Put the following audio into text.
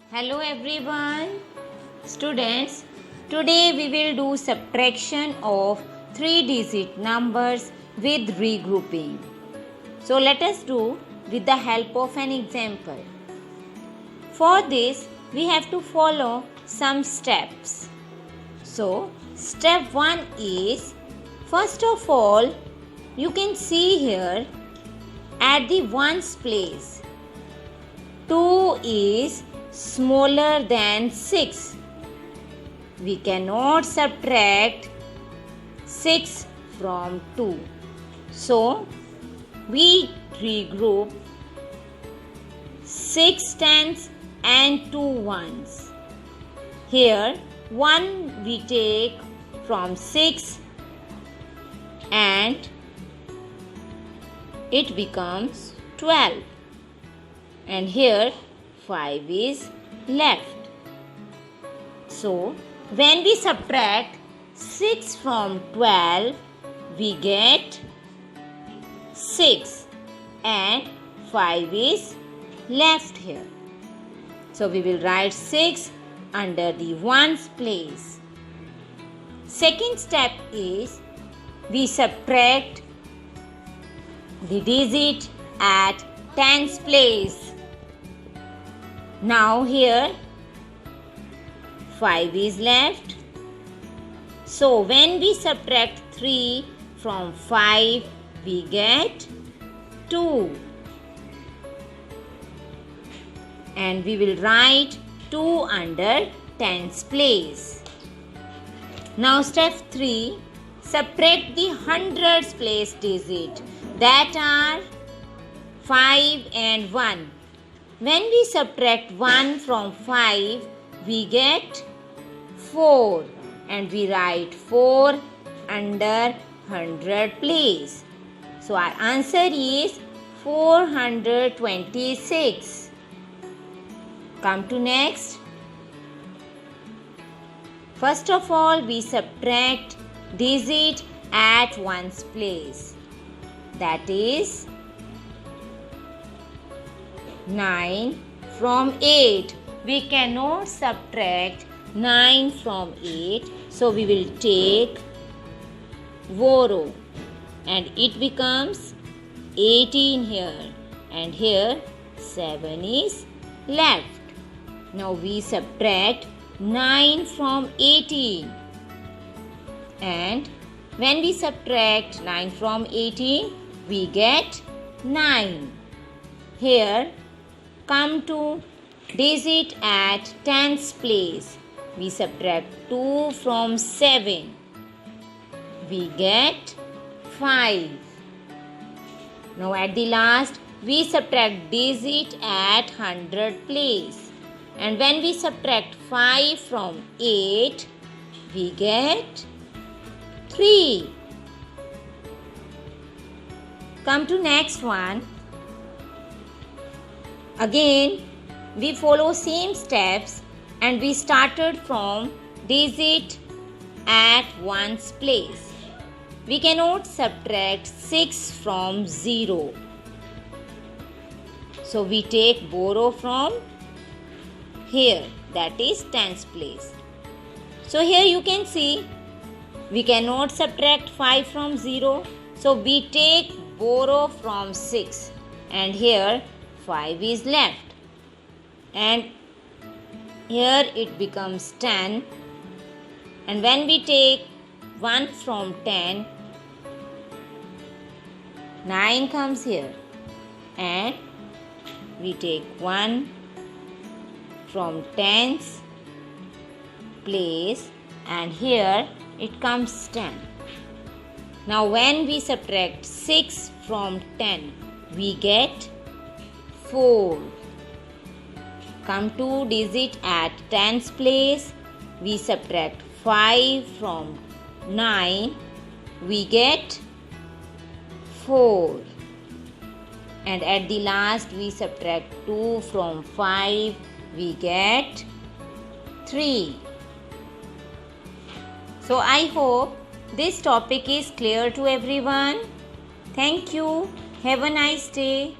Hello everyone. Students, today we will do subtraction of 3-digit numbers with regrouping. So let us do with the help of an example. For this, we have to follow some steps. So, step 1 is, first of all, you can see here at the ones place, 2 is smaller than 6. We cannot subtract 6 from 2. So, we regroup 6 tens and 2 ones. Here, 1 we take from 6 and it becomes 12. And here 5 is left. So, when we subtract 6 from 12, we get 6 and 5 is left here. So, we will write 6 under the ones place. Second step is we subtract the digit at tens place. Now here 5 is left. So when we subtract 3 from 5, we get 2. And we will write 2 under tens place. Now step 3, subtract the hundreds place digit, that are 5 and 1. When we subtract 1 from 5, we get 4 and we write 4 under 100 place. So our answer is 426. Come to next. First of all, we subtract digit at ones place. That is 9 from 8. We cannot subtract 9 from 8. So we will take borrow and it becomes 18 here. And here 7 is left. Now we subtract 9 from 18. And when we subtract 9 from 18, we get 9. Here, come to digit at tens place. We subtract 2 from 7. We get 5. Now at the last, we subtract digit at 100 place. And when we subtract 5 from 8, we get 3. Come to next one. Again, we follow same steps and we started from digit at ones place. We cannot subtract 6 from 0. So we take borrow from here, that is tens place. So here you can see we cannot subtract 5 from 0. So we take borrow from 6 and here 5 is left. And here it becomes 10. And when we take 1 from 10, 9 comes here. And we take 1 from tens place and here it comes 10. Now when we subtract 6 from 10, we get 4. Come to digit at tens place. We subtract 5 from 9. We get 4. And at the last we subtract 2 from 5. We get 3. So I hope this topic is clear to everyone. Thank you. Have a nice day.